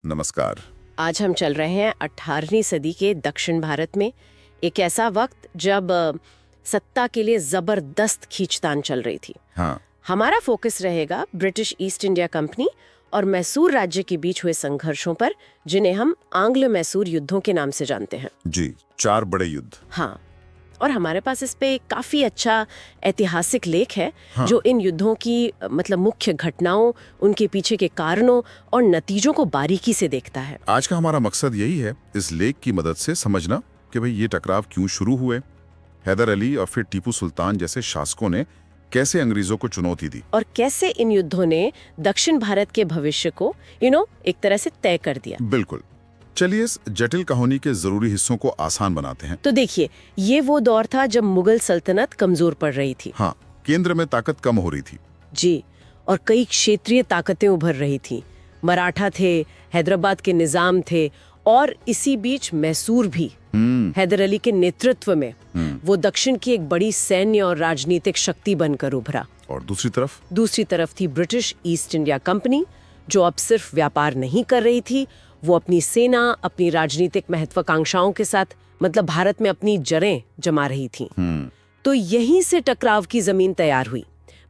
नमस्कार। आज हम चल रहे हैं 18वीं सदी के दक्षिण भारत में। एक ऐसा वक्त जब सत्ता के लिए जबरदस्त खींचतान चल रही थी। हाँ हमारा फोकस रहेगा ब्रिटिश ईस्ट इंडिया कंपनी और मैसूर राज्य के बीच हुए संघर्षों पर, जिन्हें हम आंग्ल मैसूर युद्धों के नाम से जानते हैं। जी, 4 बड़े युद्ध। हाँ, और हमारे पास इस पे काफी अच्छा ऐतिहासिक लेख है। हाँ। जो इन युद्धों की मुख्य घटनाओं, उनके पीछे के कारणों और नतीजों को बारीकी से देखता है। आज का हमारा मकसद यही है, इस लेख की मदद से समझना कि भाई ये टकराव क्यों शुरू हुए, हैदर अली और फिर टीपू सुल्तान जैसे शासकों ने कैसे अंग्रेजों को चुनौती दी और कैसे इन युद्धों ने दक्षिण भारत के भविष्य को एक तरह से तय कर दिया। बिल्कुल। चलिए इस जटिल कहानी के जरूरी हिस्सों को आसान बनाते हैं। तो देखिए, ये वो दौर था जब मुगल सल्तनत कमजोर पड़ रही थी। हाँ, केंद्र में ताकत कम हो रही थी। जी, और कई क्षेत्रीय ताकतें उभर रही थी। मराठा थे, हैदराबाद के निजाम थे, और इसी बीच मैसूर भी हैदर अली के नेतृत्व में वो दक्षिण की एक बड़ी सैन्य और राजनीतिक शक्ति बनकर उभरा। और दूसरी तरफ थी ब्रिटिश ईस्ट इंडिया कंपनी, जो अब सिर्फ व्यापार नहीं कर रही थी, वो अपनी सेना, अपनी राजनीतिक महत्वाकांक्षाओं के साथ भारत में अपनी जड़ें जमा रही थी। तो यहीं से टकराव की जमीन तैयार हुई।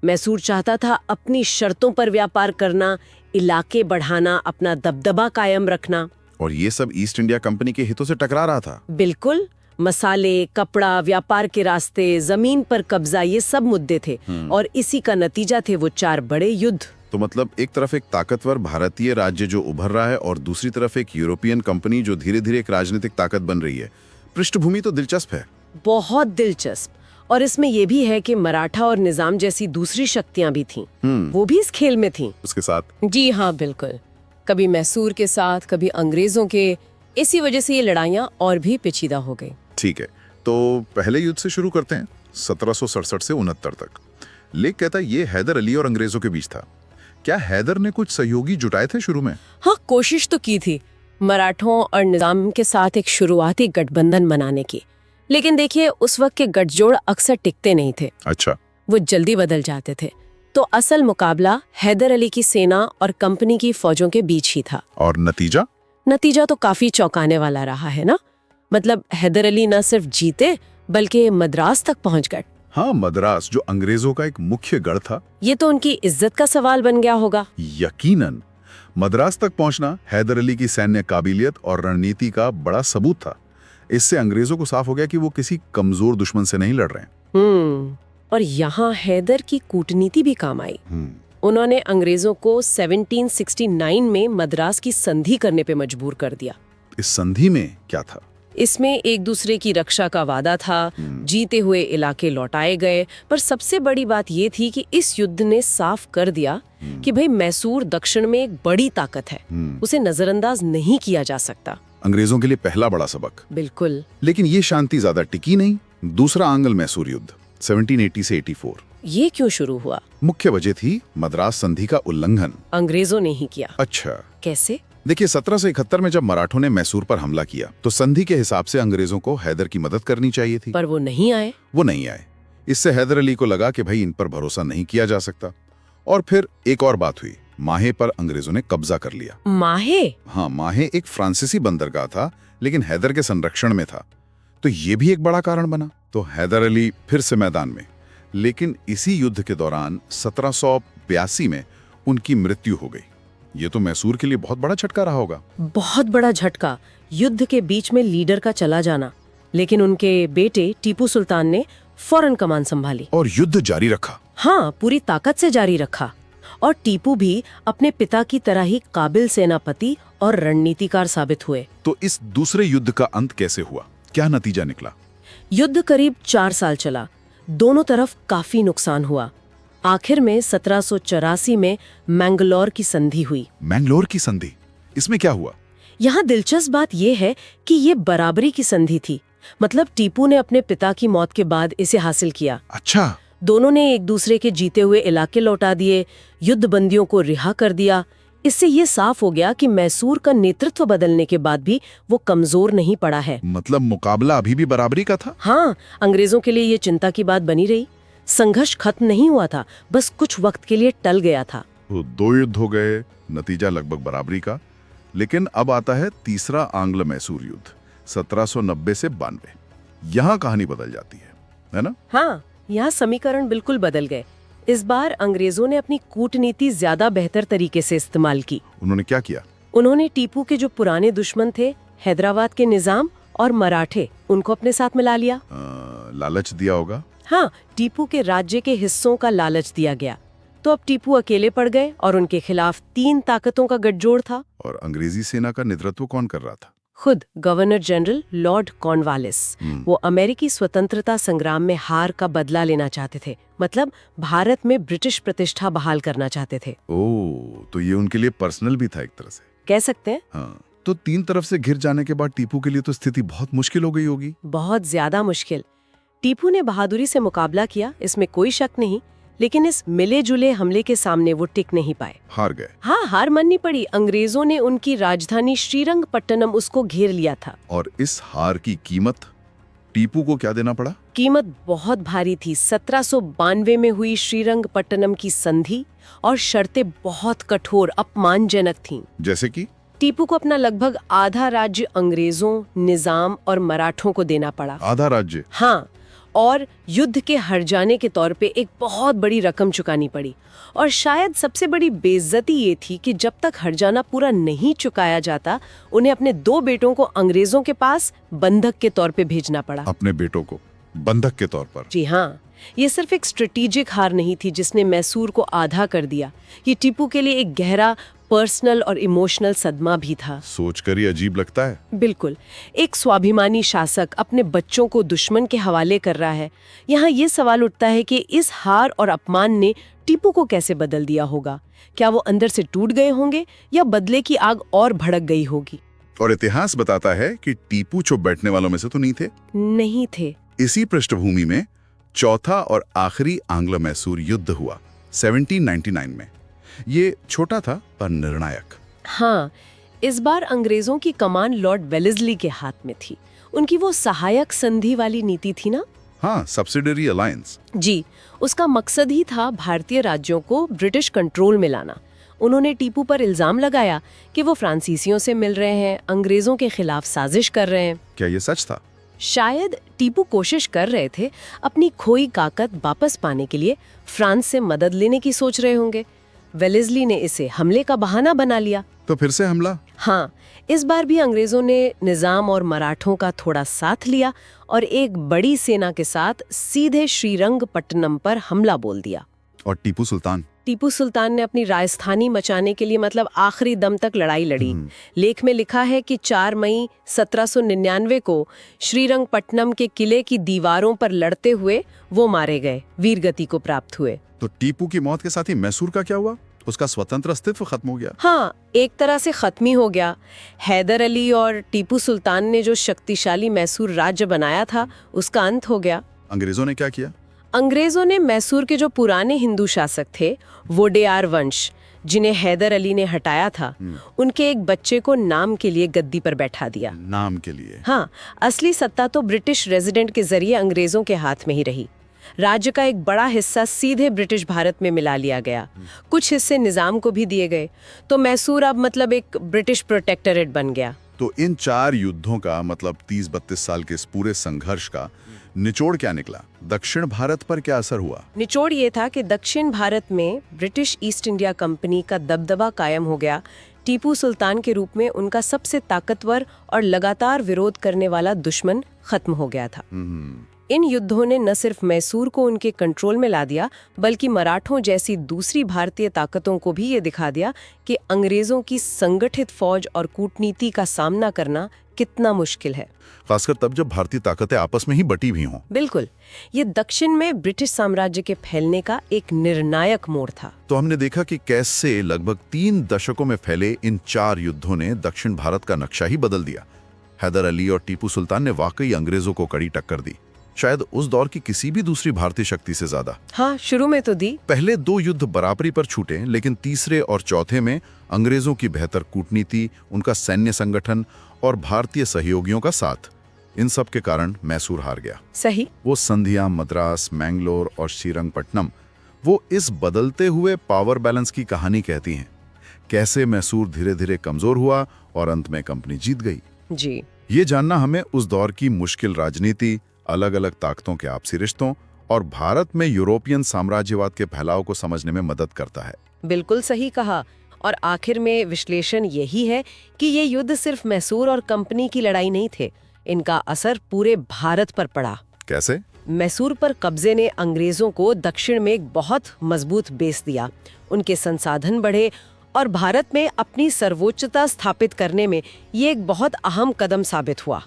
मैसूर चाहता था अपनी शर्तों पर व्यापार करना, इलाके बढ़ाना, अपना दबदबा कायम रखना। और ये सब ईस्ट इंडिया कंपनी के हितों से टकरा रहा था। बिल्कुल, मसाले, कपड़ा, व्यापार के रास्ते, जमीन पर कब्जा, ये सब मुद्दे थे। और इसी का नतीजा थे वो 4 बड़े युद्ध। तो एक तरफ एक ताकतवर भारतीय राज्य जो उभर रहा है और दूसरी तरफ एक यूरोपियन कंपनी जो धीरे धीरे एक राजनीतिक ताकत बन रही है। पृष्ठभूमि तो दिलचस्प है। बहुत दिलचस्प। और इसमें यह भी है कि मराठा और निजाम जैसी दूसरी शक्तियां भी थीं। वो भी इस खेल में थीं। उसके साथ? जी हाँ, बिल्कुल। कभी मैसूर के साथ, कभी अंग्रेजों के। इसी वजह से ये लड़ाइयां और भी पेचीदा हो गई। ठीक है, तो पहले युद्ध से शुरू करते हैं, 1767 से 69 तक। लेख कहता है ये हैदर अली और अंग्रेजों के बीच था। क्या हैदर ने कुछ सहयोगी जुटाए थे शुरू में? हाँ, कोशिश तो की थी मराठों और निजाम के साथ एक शुरुआती गठबंधन बनाने की। लेकिन देखिए, उस वक्त के गठजोड़ अक्सर टिकते नहीं थे। अच्छा। वो जल्दी बदल जाते थे। तो असल मुकाबला हैदर अली की सेना और कंपनी की फौजों के बीच ही था। और नतीजा तो काफी चौंकाने वाला रहा है ना। हैदर अली न सिर्फ जीते, बल्कि मद्रास तक पहुंच गए। हाँ, मद्रास जो अंग्रेजों का एक मुख्य गढ़ था। ये तो उनकी इज्जत का सवाल बन गया होगा। यकीनन। मद्रास तक पहुंचना हैदर अली की सैन्य काबिलियत और रणनीति का बड़ा सबूत था। इससे अंग्रेजों को साफ हो गया कि वो किसी कमजोर दुश्मन से नहीं लड़ रहे हैं। और यहाँ हैदर की कूटनीति भी काम आई। उन्होंने अंग्रेजों को 1769 में मद्रास की संधि करने पे मजबूर कर दिया। इस संधि में क्या था? इसमें एक दूसरे की रक्षा का वादा था, जीते हुए इलाके लौटाए गए। पर सबसे बड़ी बात ये थी कि इस युद्ध ने साफ कर दिया कि भाई मैसूर दक्षिण में एक बड़ी ताकत है, उसे नजरअंदाज नहीं किया जा सकता। अंग्रेजों के लिए पहला बड़ा सबक। बिल्कुल। लेकिन ये शांति ज्यादा टिकी नहीं। दूसरा आंग्ल मैसूर युद्ध 1780 से 84। ये क्यों शुरू हुआ? मुख्य वजह थी मद्रास संधि का उल्लंघन। अंग्रेजों ने ही किया। अच्छा, कैसे? देखिए, 1771 में जब मराठों ने मैसूर पर हमला किया तो संधि के हिसाब से अंग्रेजों को हैदर की मदद करनी चाहिए थी। पर वो नहीं आए। इससे हैदर अली को लगा कि भाई इन पर भरोसा नहीं किया जा सकता। और फिर एक और बात हुई, माहे पर अंग्रेजों ने कब्जा कर लिया। माहे? हाँ, माहे एक फ्रांसीसी बंदरगाह था, लेकिन हैदर के संरक्षण में था। तो ये भी एक बड़ा कारण बना। तो हैदर अली फिर से मैदान में। लेकिन इसी युद्ध के दौरान 1782 में उनकी मृत्यु हो गई। ये तो मैसूर के लिए बहुत बड़ा झटका रहा होगा। बहुत बड़ा झटका, युद्ध के बीच में लीडर का चला जाना। लेकिन उनके बेटे टीपू सुल्तान ने फौरन कमान संभाली और युद्ध जारी रखा। हाँ, पूरी ताकत से जारी रखा। और टीपू भी अपने पिता की तरह ही काबिल सेनापति और रणनीतिकार साबित हुए। तो इस दूसरे युद्ध का अंत कैसे हुआ? क्या नतीजा निकला? युद्ध करीब 4 साल चला। दोनों तरफ काफी नुकसान हुआ। आखिर में 1784 में मैंगलोर की संधि हुई। मैंगलोर की संधि? इसमें क्या हुआ? यहाँ दिलचस्प बात यह है कि ये बराबरी की संधि थी। टीपू ने अपने पिता की मौत के बाद इसे हासिल किया। अच्छा। दोनों ने एक दूसरे के जीते हुए इलाके लौटा दिए, युद्ध बंदियों को रिहा कर दिया। इससे ये साफ हो गया कि मैसूर का नेतृत्व बदलने के बाद भी वो कमजोर नहीं पड़ा है। मुकाबला अभी भी बराबरी का था। हाँ, अंग्रेजों के लिए ये चिंता की बात बनी रही। संघर्ष खत्म नहीं हुआ था, बस कुछ वक्त के लिए टल गया था। तो 2 युद्ध हो गए, नतीजा लगभग बराबरी का। लेकिन अब आता है तीसरा आंग्ल मैसूर युद्ध 1790 से 92। यहाँ कहानी बदल जाती है ना? हाँ, यहाँ समीकरण बिल्कुल बदल गए। इस बार अंग्रेजों ने अपनी कूटनीति ज्यादा बेहतर तरीके से इस्तेमाल की। उन्होंने क्या किया? उन्होंने टीपू के जो पुराने दुश्मन थे, हैदराबाद के निजाम और मराठे, उनको अपने साथ मिला लिया। लालच दिया होगा? हाँ, टीपू के राज्य के हिस्सों का लालच दिया गया। तो अब टीपू अकेले पड़ गए और उनके खिलाफ 3 ताकतों का गठजोड़ था। और अंग्रेजी सेना का नेतृत्व कौन कर रहा था? खुद गवर्नर जनरल लॉर्ड कॉर्नवालिस। वो अमेरिकी स्वतंत्रता संग्राम में हार का बदला लेना चाहते थे, मतलब भारत में ब्रिटिश प्रतिष्ठा बहाल करना चाहते थे। ओह, तो ये उनके लिए पर्सनल भी था एक तरह से, कह सकते हैं। हाँ, तो 3 तरफ से घिर जाने के बाद टीपू के लिए तो स्थिति बहुत मुश्किल हो गई होगी। बहुत ज्यादा मुश्किल। टीपू ने बहादुरी से मुकाबला किया, इसमें कोई शक नहीं, लेकिन इस मिले जुले हमले के सामने वो टिक नहीं पाए। हार गए। हाँ, हार माननी पड़ी। अंग्रेजों ने उनकी राजधानी श्रीरंगपट्टनम उसको घेर लिया था। और इस हार की कीमत टीपू को क्या देना पड़ा? कीमत बहुत भारी थी। 1792 में हुई श्रीरंगपट्टनम की संधि और शर्तें बहुत कठोर, अपमानजनक थीं। जैसे कि टीपू को अपना लगभग आधा राज्य अंग्रेजों, निजाम और मराठों को देना पड़ा। आधा राज्य? हाँ, और युद्ध के हार जाने के तौर पे एक बहुत बड़ी रकम चुकानी पड़ी। और शायद सबसे बड़ी बेइज्जती ये थी कि जब तक हर्जाना पूरा नहीं चुकाया जाता, उन्हें अपने 2 बेटों को अंग्रेजों के पास बंधक के तौर पे भेजना पड़ा। अपने बेटों को बंधक के तौर पर? जी हाँ, ये सिर्फ एक स्ट्रेटेजिक हार नहीं थी जिसने मैसूर को आधा कर दिया। ये टीपू के लिए एक गहरा पर्सनल और इमोशनल सदमा भी था। सोचकर ही अजीब लगता है। बिल्कुल, एक स्वाभिमानी शासक अपने बच्चों को दुश्मन के हवाले कर रहा है। यहाँ ये सवाल उठता है कि इस हार और अपमान ने टीपू को कैसे बदल दिया होगा? क्या वो अंदर से टूट गए होंगे या बदले की आग और भड़क गई होगी? और इतिहास बताता है कि टीपू चुप बैठने वालों में से तो नहीं थे। नहीं थे। इसी पृष्ठभूमि में चौथा और आखिरी आंग्ल मैसूर युद्ध हुआ 1799 में। ये छोटा था पर निर्णायक। हाँ, इस बार अंग्रेजों की कमान लॉर्ड वेलेस्ली के हाथ में थी। उनकी वो सहायक संधि वाली नीति थी ना? हाँ, सब्सिडरी अलायंस। जी, उसका मकसद ही था भारतीय राज्यों को ब्रिटिश कंट्रोल में लाना। उन्होंने टीपू पर इल्जाम लगाया कि वो फ्रांसीसियों से मिल रहे हैं, अंग्रेजों के खिलाफ साजिश कर रहे हैं। क्या ये सच था? शायद टीपू कोशिश कर रहे थे अपनी खोई ताकत वापस पाने के लिए फ्रांस से मदद लेने की सोच रहे होंगे। वेलेस्ली ने इसे हमले का बहाना बना लिया। तो फिर से हमला? हाँ, इस बार भी अंग्रेजों ने निजाम और मराठों का थोड़ा साथ लिया और एक बड़ी सेना के साथ सीधे श्रीरंगपट्टनम पर हमला बोल दिया। और टीपू सुल्तान ने अपनी राजधानी मचाने के लिए मतलब आखिरी दम तक लड़ाई लड़ी। लेख में लिखा है कि 4 मई 1799 को श्रीरंगपट्टनम के किले की दीवारों पर लड़ते हुए वो मारे गए, वीरगति को प्राप्त हुए। तो टीपू की मौत के साथ ही मैसूर का क्या हुआ? उसका स्वतंत्र अस्तित्व खत्म हो गया? हाँ, एक तरह से खत्म ही हो गया। हैदर अली और टीपू सुल्तान ने जो शक्तिशाली मैसूर राज्य बनाया था, उसका अंत हो गया। अंग्रेजों ने क्या किया? अंग्रेजों ने मैसूर के जो पुराने हिंदू शासक थे, वोडेयार वंश, जिन्हें हैदर अली ने हटाया था, उनके एक बच्चे को नाम के लिए गद्दी पर बैठा दिया। नाम के लिए? हाँ, असली सत्ता तो ब्रिटिश रेजिडेंट के जरिए अंग्रेजों के हाथ में ही रही। राज्य का एक बड़ा हिस्सा सीधे ब्रिटिश भारत में मिला लिया गया। कुछ हिस्से निजाम को भी दिए गए। तो मैसूर अब मतलब एक ब्रिटिश प्रोटेक्टोरेट बन गया। तो इन 4 युद्धों का मतलब 30-32 साल के इस पूरे संघर्ष का निचोड़ क्या निकला? दक्षिण भारत पर क्या असर हुआ? निचोड़ ये था कि दक्षिण भारत में ब्रिटिश ईस्ट इंडिया कंपनी का दबदबा कायम हो गया। टीपू सुल्तान के रूप में उनका सबसे ताकतवर और लगातार विरोध करने वाला दुश्मन खत्म हो गया था। इन युद्धों ने न सिर्फ मैसूर को उनके कंट्रोल में ला दिया, बल्कि मराठों जैसी दूसरी भारतीय ताकतों को भी ये दिखा दिया कि अंग्रेजों की संगठित फौज और कूटनीति का सामना करना कितना मुश्किल है, खासकर तब जब भारतीय ताकतें आपस में ही बटी हुई हों। बिल्कुल, ये दक्षिण में ब्रिटिश साम्राज्य के फैलने का एक निर्णायक मोड़ था। तो हमने देखा कि कैसे लगभग 3 दशकों में फैले इन 4 युद्धों ने दक्षिण भारत का नक्शा ही बदल दिया। हैदर अली और टीपू सुल्तान ने वाकई अंग्रेजों को कड़ी टक्कर दी, शायद उस दौर की किसी भी दूसरी भारतीय शक्ति से ज्यादा। हाँ, शुरू में तो दी। पहले 2 युद्ध बराबरी पर छूटे, लेकिन तीसरे और चौथे में अंग्रेजों की बेहतर कूटनीति, उनका सैन्य संगठन और भारतीय सहयोगियों का साथ, इन सब के कारण मैसूर हार गया। सही। वो संधियां, मद्रास, मैंगलोर और श्रीरंगपट्टनम, वो इस बदलते हुए पावर बैलेंस की कहानी कहती हैं। कैसे मैसूर धीरे धीरे कमजोर हुआ और अंत में कंपनी जीत गई। जी। ये जानना हमें उस दौर की मुश्किल राजनीति, अलग अलग ताकतों के आपसी रिश्तों और भारत में यूरोपियन साम्राज्यवाद के फैलाव को समझने में मदद करता है। बिल्कुल सही कहा। और आखिर में विश्लेषण यही है कि ये युद्ध सिर्फ मैसूर और कंपनी की लड़ाई नहीं थे, इनका असर पूरे भारत पर पड़ा। कैसे? मैसूर पर कब्जे ने अंग्रेजों को दक्षिण में एक बहुत मजबूत बेस दिया, उनके संसाधन बढ़े और भारत में अपनी सर्वोच्चता स्थापित करने में ये एक बहुत अहम कदम साबित हुआ।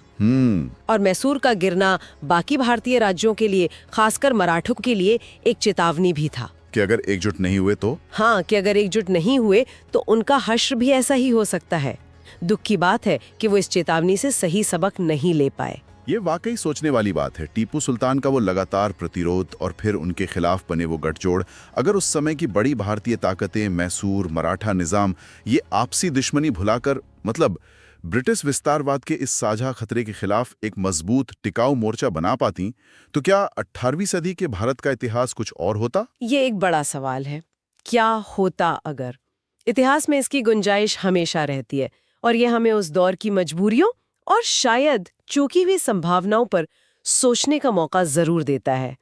और मैसूर का गिरना बाकी भारतीय राज्यों के लिए, खासकर मराठों के लिए, एक चेतावनी भी था कि अगर एकजुट नहीं हुए तो? हाँ, कि अगर एकजुट नहीं हुए तो उनका हश्र भी ऐसा ही हो सकता है। दुख की बात है कि वो इस चेतावनी से सही सबक नहीं ले पाए। ये वाकई सोचने वाली बात है। टीपू सुल्तान का वो लगातार प्रतिरोध और फिर उनके खिलाफ बने वो गठजोड़, अगर उस समय की बड़ी भारतीय ताकतें, मैसूर, मराठा निजाम, ये आपसी दुश्मनी भुलाकर, मतलब ब्रिटिश विस्तारवाद के इस साझा खतरे के खिलाफ एक मजबूत टिकाऊ मोर्चा बना पाती, तो क्या 18वीं सदी के भारत का इतिहास कुछ और होता? ये एक बड़ा सवाल है। क्या होता अगर? इतिहास में इसकी गुंजाइश हमेशा रहती है और ये हमें उस दौर की मजबूरियों और शायद चूकी हुई संभावनाओं पर सोचने का मौका जरूर देता है।